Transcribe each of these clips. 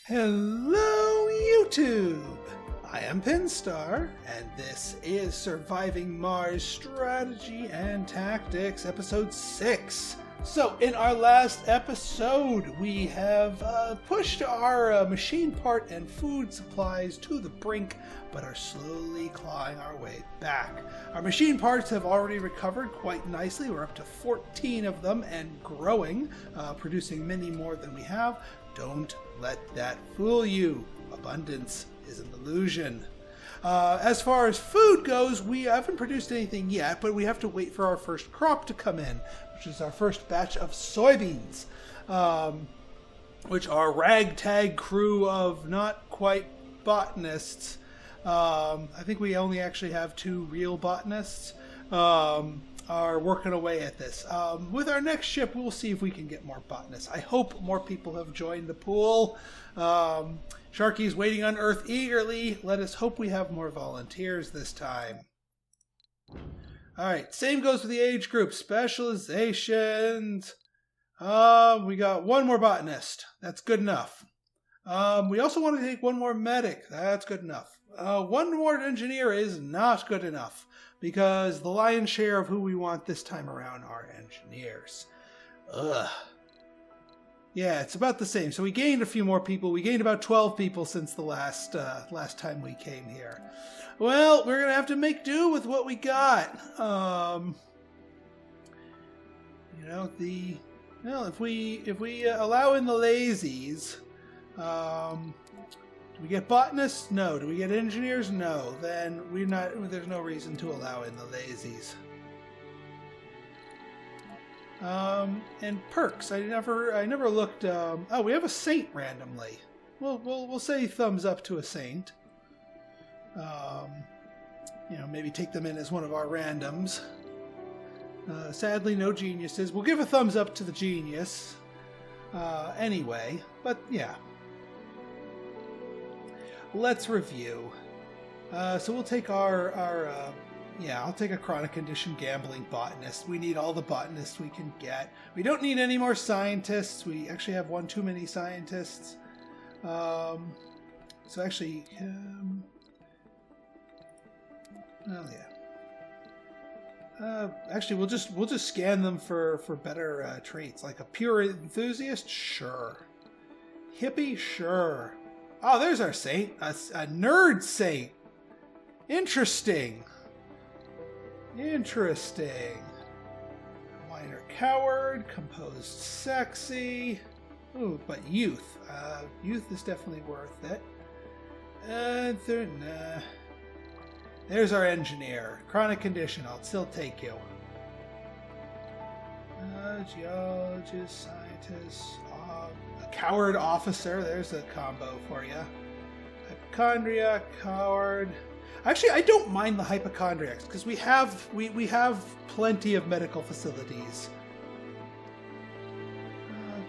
Hello, YouTube! I am Pinstar, and this is Surviving Mars Strategy and Tactics, Episode 6. So, in our last episode, we have pushed our machine part and food supplies to the brink, but are slowly clawing our way back. Our machine parts have already recovered quite nicely. We're up to 14 of them and growing, producing many more than we have. Don't let that fool you. Abundance is an illusion. As far as food goes, we haven't produced anything yet, but we have to wait for our first crop to come in, which is our first batch of soybeans, which are ragtag crew of not quite botanists. I think we only actually have 2 real botanists are working away at this. With our next ship, we'll see if we can get more botanists. I hope more people have joined the pool. Sharky's waiting on Earth eagerly. Let us hope we have more volunteers this time. Alright, same goes with the age group. Specializations. We got 1 more botanist. That's good enough. We also want to take 1 more medic. That's good enough. 1 more engineer is not good enough, because the lion's share of who we want this time around are engineers. Ugh. Yeah, it's about the same. So we gained a few more people. We gained about 12 people since the last time we came here. Well, we're gonna have to make do with what we got. If we allow in the lazies, do we get botanists? No. Do we get engineers? No. Then there's no reason to allow in the lazies. And perks. I never looked. Oh, we have a saint randomly. We'll say thumbs up to a saint. Maybe take them in as one of our randoms. Sadly, no geniuses. We'll give a thumbs up to the genius. Anyway, but yeah. Let's review. So we'll take I'll take a chronic condition gambling botanist. We need all the botanists we can get. We don't need any more scientists. We actually have 1 too many scientists. Well, yeah. Actually, we'll just scan them for better traits, like a pure enthusiast. Sure. Hippie. Sure. Oh, there's our saint. A nerd saint. Interesting. Minor coward. Composed sexy. Ooh, but youth. Youth is definitely worth it. Nah. There's our engineer. Chronic condition. I'll still take you. Geologist, scientist. A coward officer. There's a combo for you. Hypochondriac, coward. Actually, I don't mind the hypochondriacs because we have plenty of medical facilities.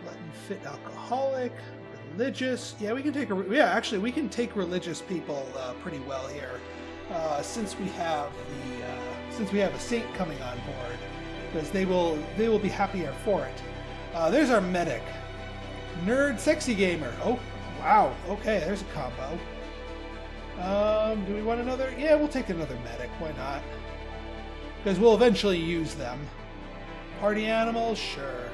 Glutton, fit, alcoholic, religious. Yeah, we can take we can take religious people pretty well here, since we have a saint coming on board, because they will be happier for it. There's our medic. Nerd sexy gamer. Oh, wow. Okay, there's a combo. Do we want another? Yeah, we'll take another medic. Why not? Because we'll eventually use them. Party animals? Sure.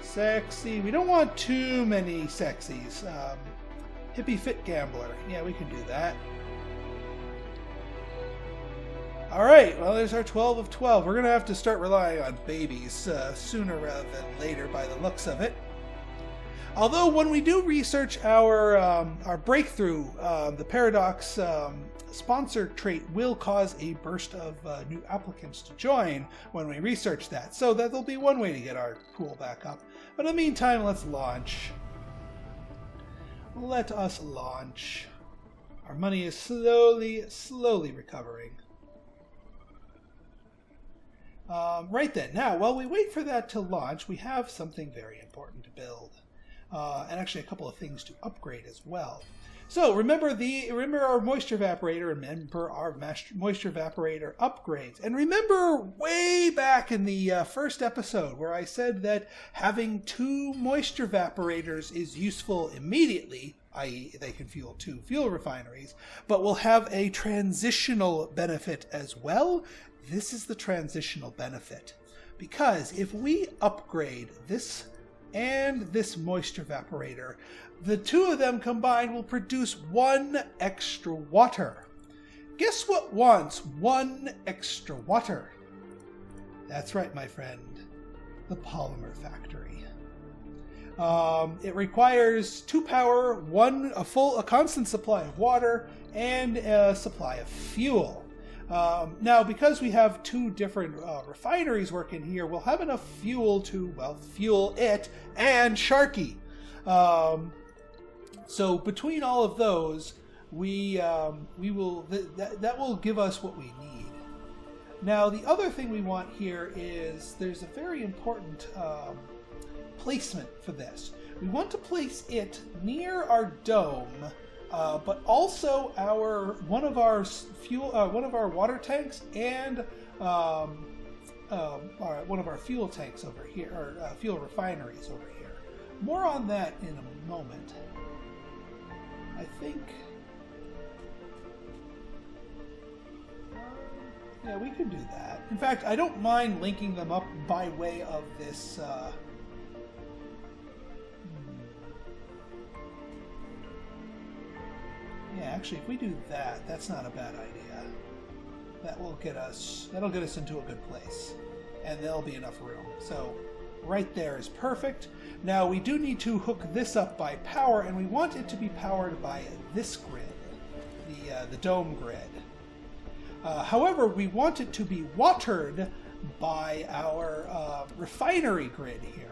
Sexy. We don't want too many sexies. Hippie fit gambler. Yeah, we can do that. Alright, well, there's our 12 of 12. We're going to have to start relying on babies sooner rather than later by the looks of it. Although when we do research our breakthrough, the paradox sponsor trait will cause a burst of new applicants to join when we research that. So that'll be one way to get our pool back up. But in the meantime, let's launch. Let us launch. Our money is slowly recovering. Right then, now, while we wait for that to launch, we have something very important to build. And actually a couple of things to upgrade as well. So remember our moisture evaporator, remember our moisture evaporator upgrades, and remember way back in the first episode where I said that having 2 moisture evaporators is useful immediately, i.e. they can fuel 2 fuel refineries, but will have a transitional benefit as well. This is the transitional benefit, because if we upgrade this and this moisture evaporator, the 2 of them combined will produce 1 extra water. Guess what wants 1 extra water? That's right, my friend. The polymer factory. It requires 2 power, a constant supply of water, and a supply of fuel. Now, because we have 2 different refineries working here, we'll have enough fuel to, well, fuel it and Sharky. So between all of those, that will give us what we need. Now, the other thing we want here is there's a very important placement for this. We want to place it near our dome, but also one of our water tanks and one of our fuel tanks over here, or fuel refineries over here. More on that in a moment. I think. Yeah, we could do that. In fact, I don't mind linking them up by way of this. Yeah, actually, if we do that, that's not a bad idea. That'll get us into a good place, and there'll be enough room. So, right there is perfect. Now we do need to hook this up by power, and we want it to be powered by this grid, the dome grid. However, we want it to be watered by our refinery grid here.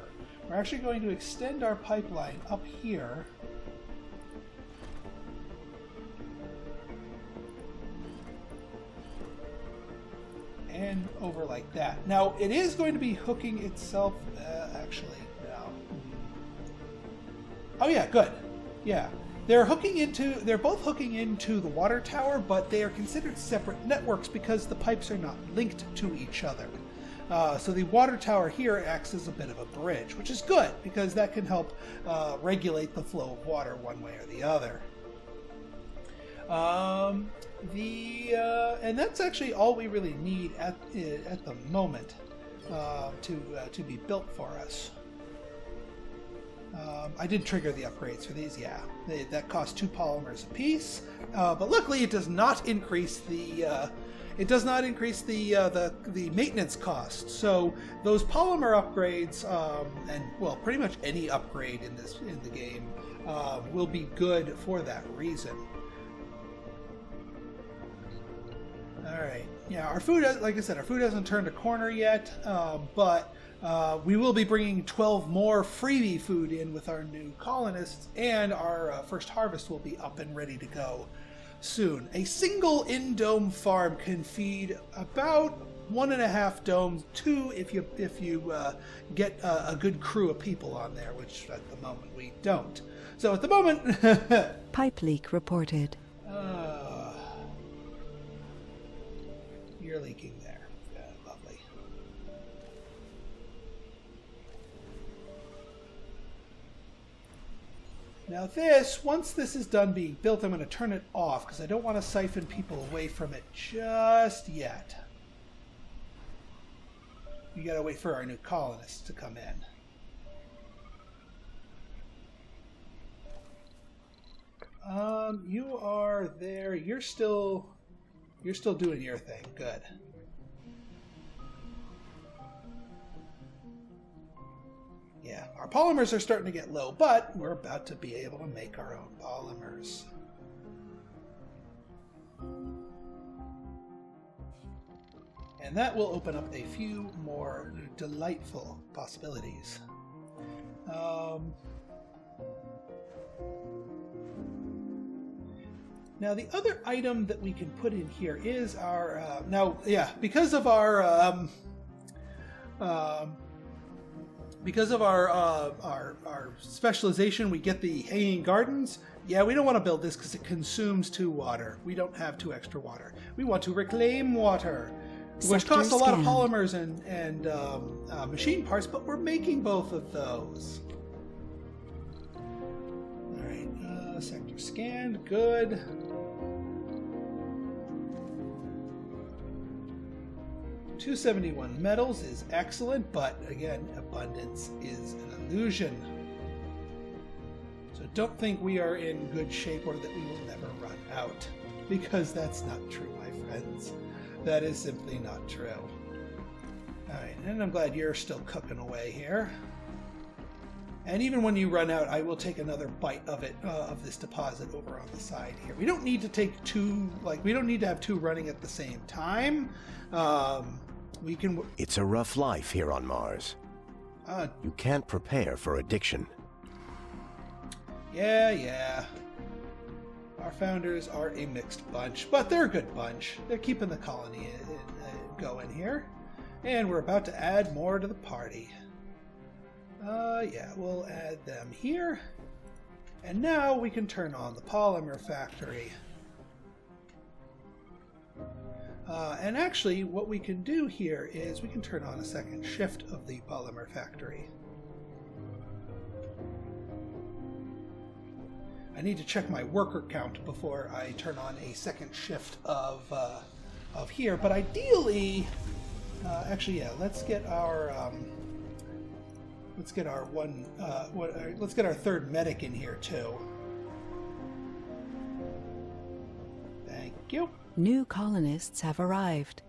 We're actually going to extend our pipeline up here. And over like that. Now, it is going to be hooking itself, actually, no. Oh yeah, good. Yeah. They're both hooking into the water tower, but they are considered separate networks because the pipes are not linked to each other. So the water tower here acts as a bit of a bridge, which is good because that can help regulate the flow of water one way or the other. And that's actually all we really need at the moment to be built for us. I did trigger the upgrades for these. Yeah, that cost 2 polymers a piece, but luckily it does not increase the maintenance cost. So those polymer upgrades, and well, pretty much any upgrade in the game, will be good for that reason. All right. Yeah, our food, like I said, our food hasn't turned a corner yet, but we will be bringing 12 more freebie food in with our new colonists, and our first harvest will be up and ready to go soon. A single in-dome farm can feed about 1.5 domes, 2 if you get a good crew of people on there, which at the moment we don't. So at the moment... Pipe leak reported. You're leaking there. Lovely. Now once this is done being built, I'm going to turn it off because I don't want to siphon people away from it just yet. We got to wait for our new colonists to come in. You are there. You're still doing your thing. Good. Yeah, our polymers are starting to get low, but we're about to be able to make our own polymers. And that will open up a few more delightful possibilities. Now, the other item that we can put in here is our... because of our because of our specialization, we get the hanging gardens. Yeah, we don't want to build this because it consumes 2 water. We don't have 2 extra water. We want to reclaim water, which costs a lot of polymers and machine parts, but we're making both of those. All right, sector scanned, good. $271 metals is excellent, but again, abundance is an illusion. So don't think we are in good shape or that we will never run out, because that's not true, my friends. That is simply not true. Alright, and I'm glad you're still cooking away here. And even when you run out, I will take another bite of it, of this deposit over on the side here. We don't need to take 2, we don't need to have 2 running at the same time. We can... It's a rough life here on Mars. You can't prepare for addiction. Yeah. Our founders are a mixed bunch, but they're a good bunch. They're keeping the colony going here. And we're about to add more to the party. Yeah, we'll add them here. And now we can turn on the polymer factory. And actually, what we can do here is we can turn on a second shift of the polymer factory. I need to check my worker count before I turn on a second shift of here. But ideally, actually, yeah, let's get our let's get our third medic in here too. Thank you. New colonists have arrived.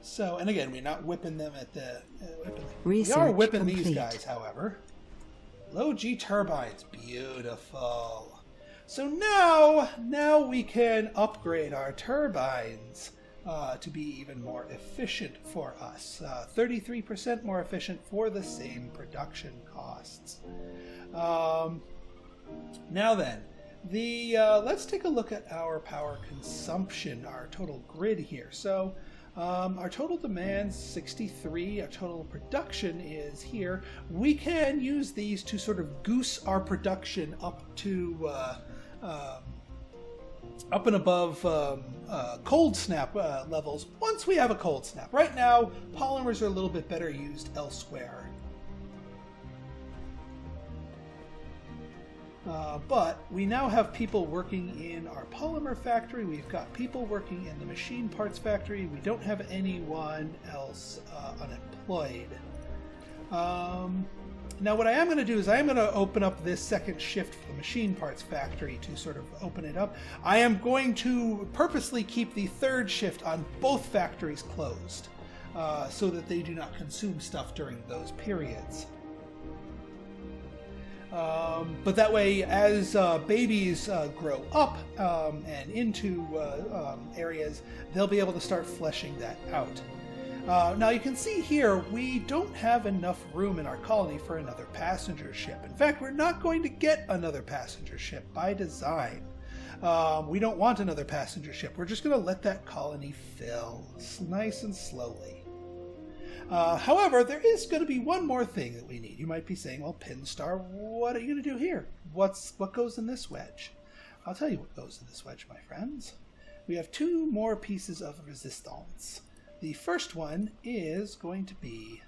So, and again, we're not whipping them at the... We are whipping complete. these guys, however. Low G turbines. Beautiful. So now we can upgrade our turbines to be even more efficient for us. 33% more efficient for the same production costs. Now then, let's take a look at our power consumption, our total grid here. So our total demand's 63, our total production is here. We can use these to sort of goose our production up to up and above cold snap levels once we have a cold snap. Right now, polymers are a little bit better used elsewhere. But we now have people working in our polymer factory. We've got people working in the machine parts factory. We don't have anyone else unemployed. Now what I am going to do is I am going to open up this second shift for the machine parts factory to sort of open it up. I am going to purposely keep the third shift on both factories closed so that they do not consume stuff during those periods. But that way, as babies grow up and into areas, they'll be able to start fleshing that out. Now you can see here, we don't have enough room in our colony for another passenger ship. In fact, we're not going to get another passenger ship by design. We don't want another passenger ship. We're just going to let that colony fill nice and slowly. However, there is going to be one more thing that we need. You might be saying, well, Pinstar, what are you going to do here? What goes in this wedge? I'll tell you what goes in this wedge, my friends. We have 2 more pieces of resistance. The first one is going to be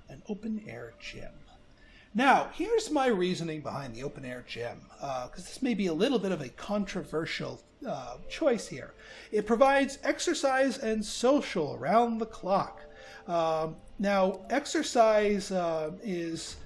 an open-air gym. Now, here's my reasoning behind the open-air gym, because this may be a little bit of a controversial choice here. It provides exercise and social around the clock. Now, exercise is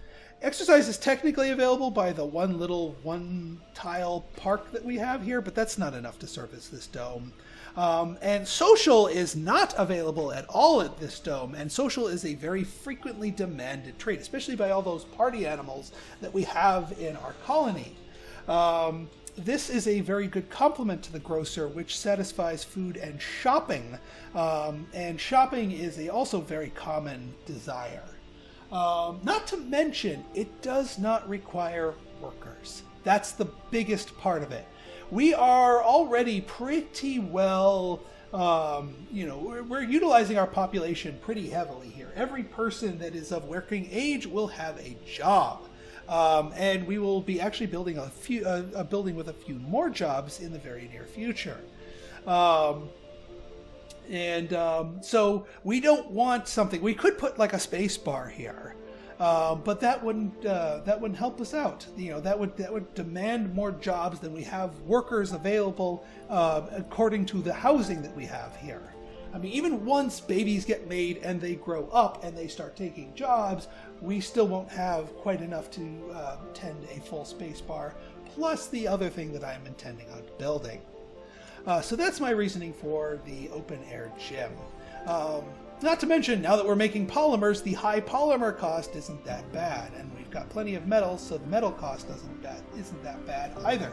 technically available by the one tile park that we have here, but that's not enough to service this dome. And social is not available at all at this dome, and social is a very frequently demanded trait, especially by all those party animals that we have in our colony. This is a very good complement to the grocer, which satisfies food and shopping, and shopping is also very common desire. Not to mention, it does not require workers. That's the biggest part of it. we are already pretty well, we're utilizing our population pretty heavily here. Every person that is of working age will have a job. And we will be actually building a building with a few more jobs in the very near future. So we don't want something. We could put like a space bar here, but that wouldn't help us out. That would demand more jobs than we have workers available according to the housing that we have here. I mean, even once babies get made and they grow up and they start taking jobs, we still won't have quite enough to tend a full space bar, plus the other thing that I'm intending on building. So that's my reasoning for the open-air gym. Not to mention, now that we're making polymers, the high polymer cost isn't that bad, and we've got plenty of metal, so the metal cost isn't that bad either.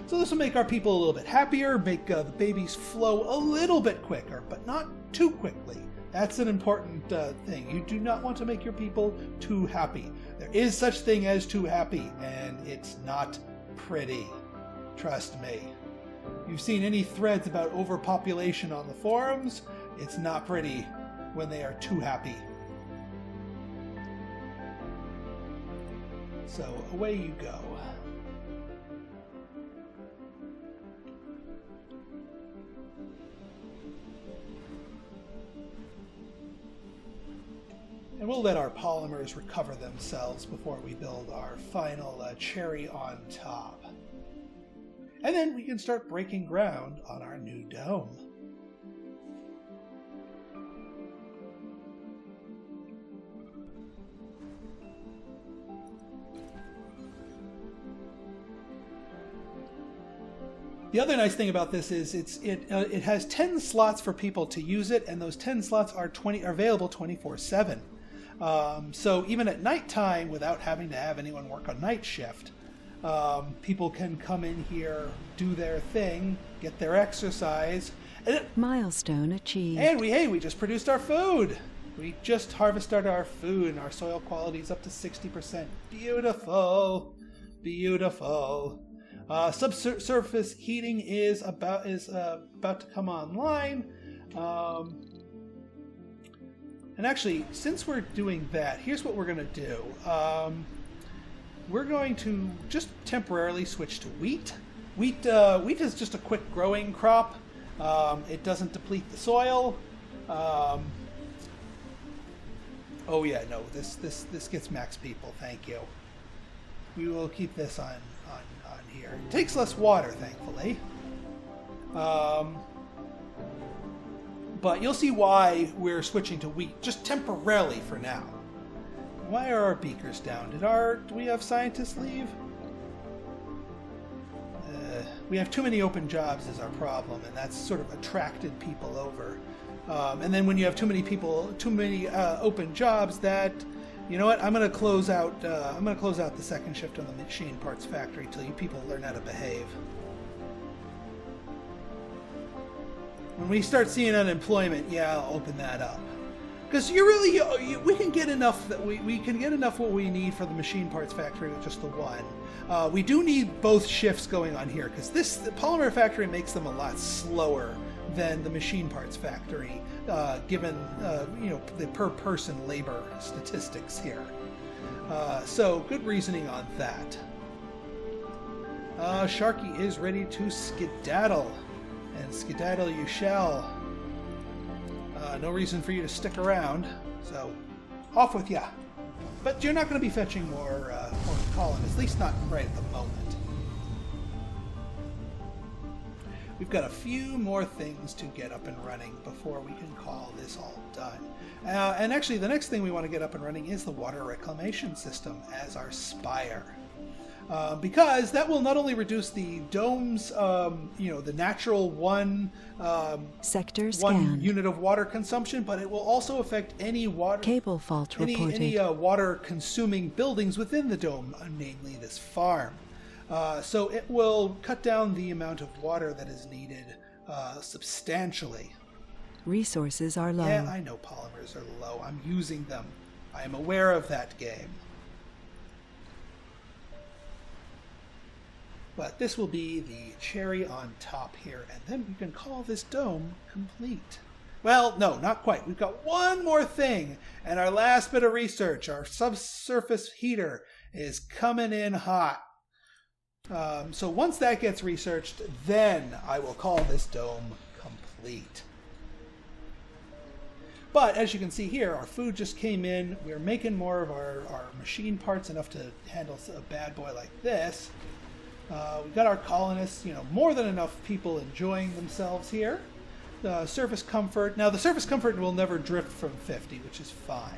So this will make our people a little bit happier, make the babies flow a little bit quicker, but not too quickly. That's an important thing. You do not want to make your people too happy. There is such thing as too happy, and it's not pretty. Trust me. You've seen any threads about overpopulation on the forums? It's not pretty when they are too happy. So away you go. And we'll let our polymers recover themselves before we build our final cherry on top. And then we can start breaking ground on our new dome. The other nice thing about this is it has 10 slots for people to use it, and those 10 slots are available 24/7. So even at nighttime, without having to have anyone work on night shift, people can come in here, do their thing, get their exercise. Milestone achieved. And we just produced our food. We just harvested our food, and our soil quality is up to 60%. Beautiful, beautiful. Subsurface heating is about to come online. And actually, since we're doing that, here's what we're going to do. We're going to just temporarily switch to wheat. Wheat is just a quick growing crop. It doesn't deplete the soil. Oh yeah, no, this gets max people. Thank you. We will keep this on here. It takes less water, thankfully. But you'll see why we're switching to wheat, just temporarily for now. Why are our beakers down? Do we have scientists leave? We have too many open jobs is our problem, and that's sort of attracted people over. And then when you have too many open jobs, that, you know what? I'm going to close out the second shift on the machine parts factory till you people learn how to behave. When we start seeing unemployment, yeah, I'll open that up. Because we can get enough that we can get enough what we need for the machine parts factory with just the one. We do need both shifts going on here, because the polymer factory makes them a lot slower than the machine parts factory, given the per person labor statistics here. So good reasoning on that. Sharky is ready to skedaddle, and skedaddle you shall. No reason for you to stick around, so off with ya. But you're not going to be fetching more colonists, at least not right at the moment. We've got a few more things to get up and running before we can call this all done. And actually, the next thing we want to get up and running is the water reclamation system as our spire. Because that will not only reduce the dome's, the natural one unit of water consumption, but it will also affect any water cable fault reported. Any water-consuming buildings within the dome, namely this farm. So it will cut down the amount of water that is needed substantially. Resources are low. Yeah, I know polymers are low. I'm using them. I am aware of that game. But this will be the cherry on top here, and then we can call this dome complete. Well, no, not quite. We've got one more thing, and our last bit of research, our subsurface heater, is coming in hot. So once that gets researched, then I will call this dome complete. But as you can see here, our food just came in. We're making more of our machine parts, enough to handle a bad boy like this. We've got our colonists, more than enough people enjoying themselves here. The surface comfort. Now, the surface comfort will never drift from 50, which is fine.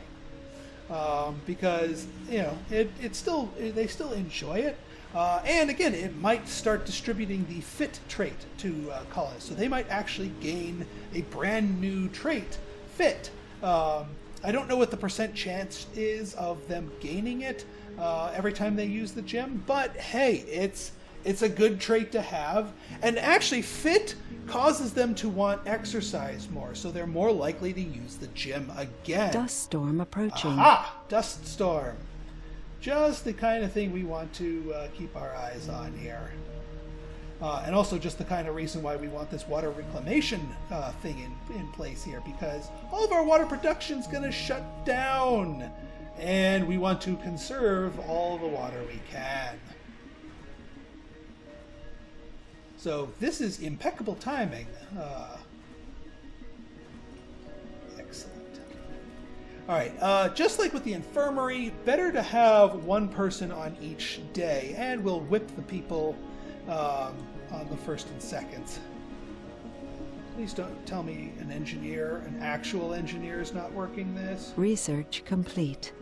Because, they still enjoy it. And again, it might start distributing the fit trait to colonists. So they might actually gain a brand new trait, fit. I don't know what the % chance is of them gaining it every time they use the gem, but hey, it's a good trait to have. And actually, fit causes them to want exercise more, so they're more likely to use the gem again. Dust storm approaching. Aha! Dust storm. Just the kind of thing we want to keep our eyes on here. And also just the kind of reason why we want this water reclamation thing in place here, because all of our water production is going to shut down. And we want to conserve all the water we can. So this is impeccable timing. Excellent. All right, just like with the infirmary, better to have one person on each day, and we'll whip the people on the first and seconds. Please don't tell me an actual engineer is not working this. Research complete.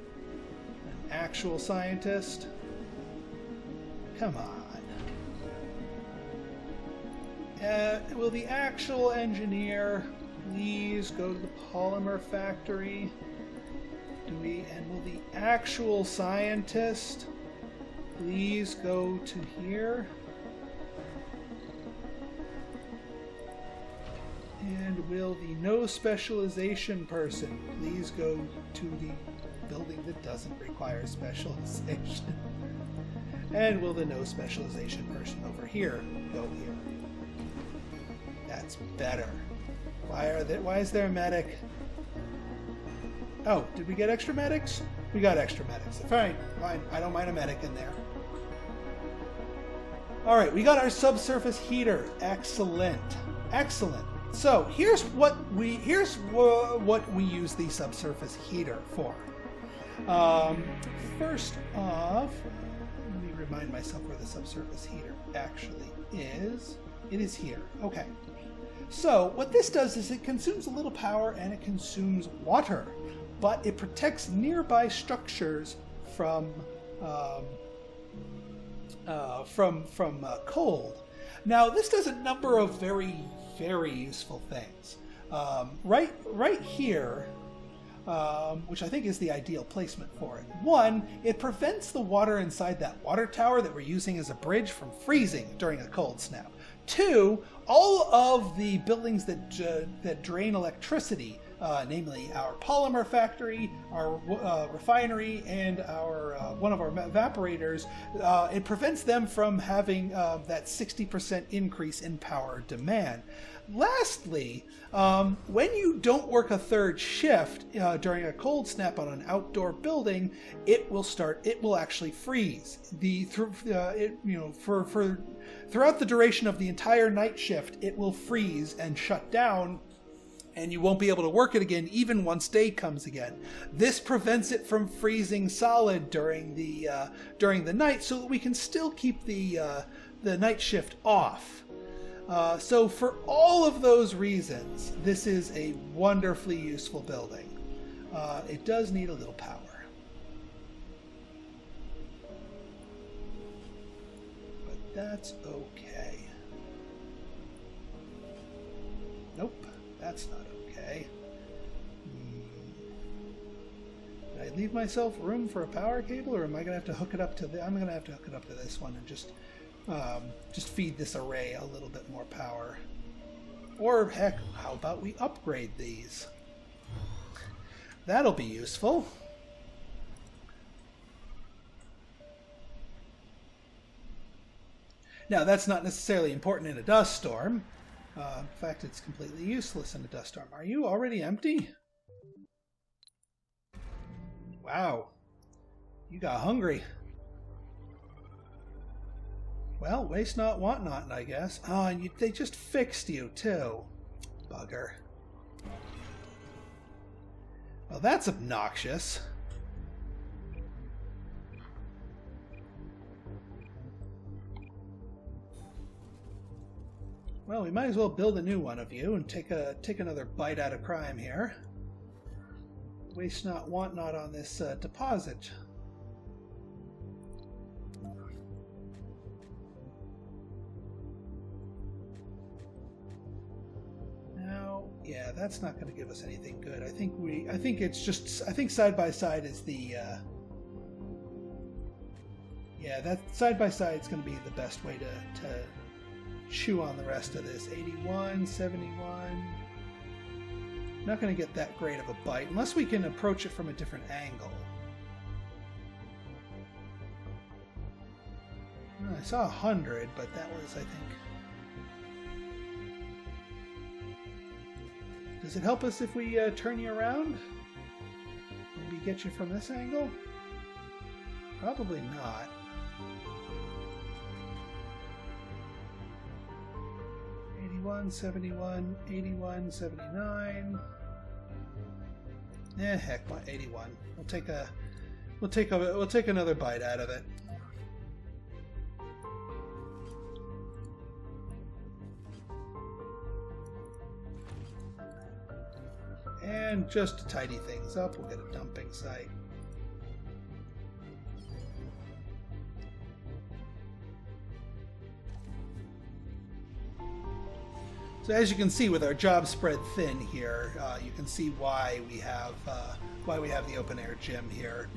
An actual scientist? Come on. Will the actual engineer please go to the polymer factory? And will the actual scientist please go to here? And will the no specialization person please go to the building that doesn't require specialization? And will the no specialization person over here go here? That's better. Why is there a medic? Oh, did we get extra medics? We got extra medics. Fine. I don't mind a medic in there. All right, we got our subsurface heater. Excellent. Excellent. So here's what we use the subsurface heater for. First off, let me remind myself where the subsurface heater actually is. It is here. Okay. So what this does is it consumes a little power and it consumes water, but it protects nearby structures from cold. Now this does a number of very, very useful things. Right here, which I think is the ideal placement for it. One, it prevents the water inside that water tower that we're using as a bridge from freezing during a cold snap. Two, all of the buildings that drain electricity, namely our polymer factory, our refinery, and our one of our evaporators, it prevents them from having that 60% increase in power demand. Lastly, when you don't work a third shift during a cold snap on an outdoor building, it will actually freeze. Throughout the duration of the entire night shift, it will freeze and shut down, and you won't be able to work it again even once day comes again. This prevents it from freezing solid during the night, so that we can still keep the night shift off. So for all of those reasons, this is a wonderfully useful building. It does need a little power. But that's okay. Nope, that's not okay. Did I leave myself room for a power cable, or am I going to have to hook it up to I'm going to have to hook it up to this one and just feed this array a little bit more power. Or heck, how about we upgrade these? That'll be useful. Now, that's not necessarily important in a dust storm. In fact, it's completely useless in a dust storm. Are you already empty? Wow. You got hungry. Well, waste not, want not, I guess. Oh, and they just fixed you, too. Bugger. Well, that's obnoxious. Well, we might as well build a new one of you and take another bite out of crime here. Waste not, want not on this deposit. Now, yeah, that's not going to give us anything good. I think side by side is the. Yeah, that side by side is going to be the best way to chew on the rest of this. 81, 71. Not going to get that great of a bite unless we can approach it from a different angle. Well, I saw 100, but that was, I think... Does it help us if we turn you around? Maybe get you from this angle? Probably not. 81, 71, 81, 79. Heck, 81. We'll take another bite out of it. And just to tidy things up, we'll get a dumping site. So as you can see, with our job spread thin here, you can see why we have the open air gym here,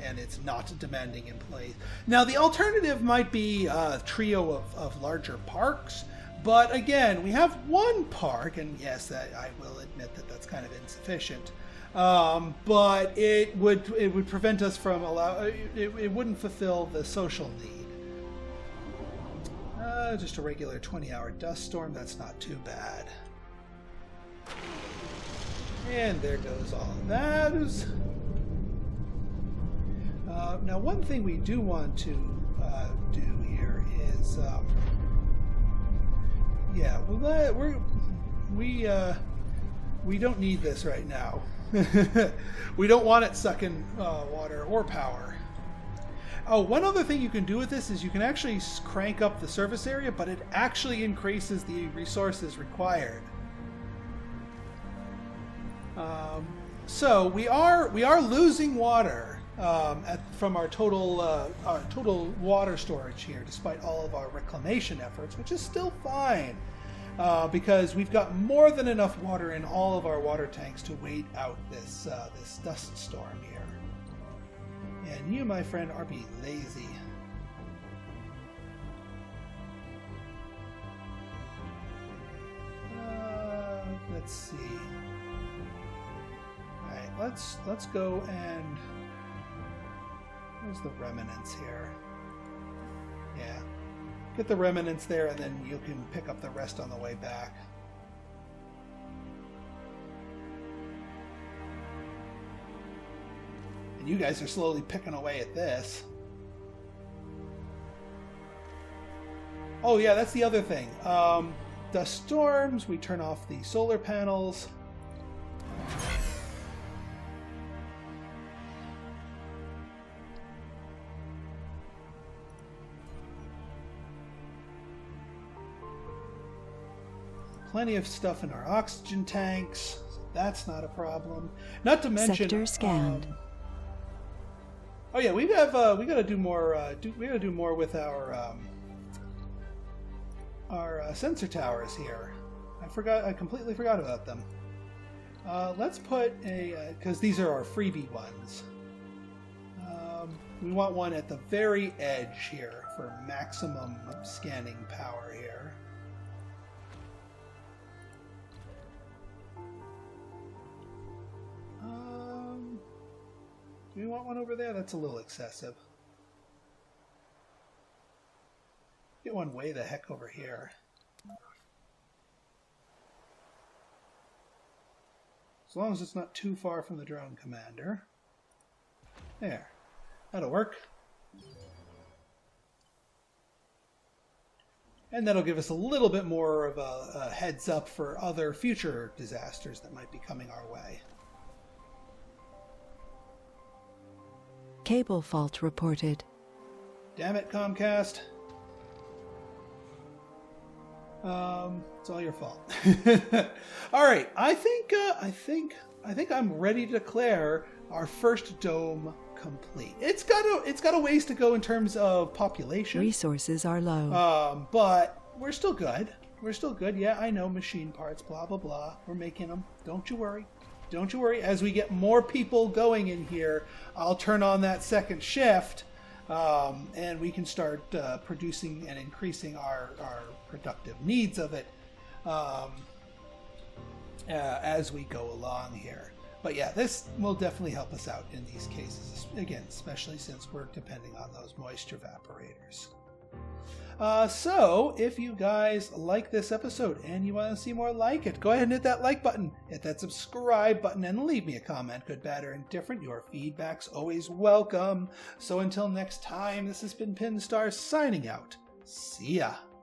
and it's not demanding in place. Now the alternative might be a trio of larger parks, but again, we have one park, and yes, I will admit that that's kind of insufficient. But it would prevent us from it wouldn't fulfill the social need. Just a regular 20-hour dust storm, that's not too bad. And there goes all of that. Now, one thing we do want to do here is, yeah, we don't need this right now. We don't want it sucking water or power. Oh, one other thing you can do with this is you can actually crank up the surface area, but it actually increases the resources required. So we are losing water from our total water storage here, despite all of our reclamation efforts, which is still fine because we've got more than enough water in all of our water tanks to wait out this dust storm here. And you, my friend, are being lazy. Let's see. All right, let's go and where's the remnants here? Yeah, get the remnants there, and then you can pick up the rest on the way back. You guys are slowly picking away at this. Oh yeah, that's the other thing. Dust storms, we turn off the solar panels. Plenty of stuff in our oxygen tanks. So that's not a problem. Not to mention sector scanned. Oh yeah, we got to do more. We got to do more with our sensor towers here. I completely forgot about them. Let's put because these are our freebie ones. We want one at the very edge here for maximum scanning power here. Do we want one over there? That's a little excessive. one way the heck over here. As long as it's not too far from the drone commander. There. That'll work. And that'll give us a little bit more of a heads up for other future disasters that might be coming our way. Cable fault reported. Damn it, Comcast. It's all your fault. All right, I think I'm ready to declare our first dome complete. It's got a ways to go in terms of population. Resources are low. But we're still good. We're still good. Yeah, I know, machine parts, blah blah blah. We're making them. Don't you worry. Don't you worry. As we get more people going in here, I'll turn on that second shift. And we can start producing and increasing our productive needs of it as we go along here. But yeah, this will definitely help us out in these cases, again, especially since we're depending on those moisture evaporators. So, if you guys like this episode and you want to see more like it, go ahead and hit that like button, hit that subscribe button, and leave me a comment, good, bad, or indifferent. Your feedback's always welcome. So until next time, this has been Pinstar signing out. See ya.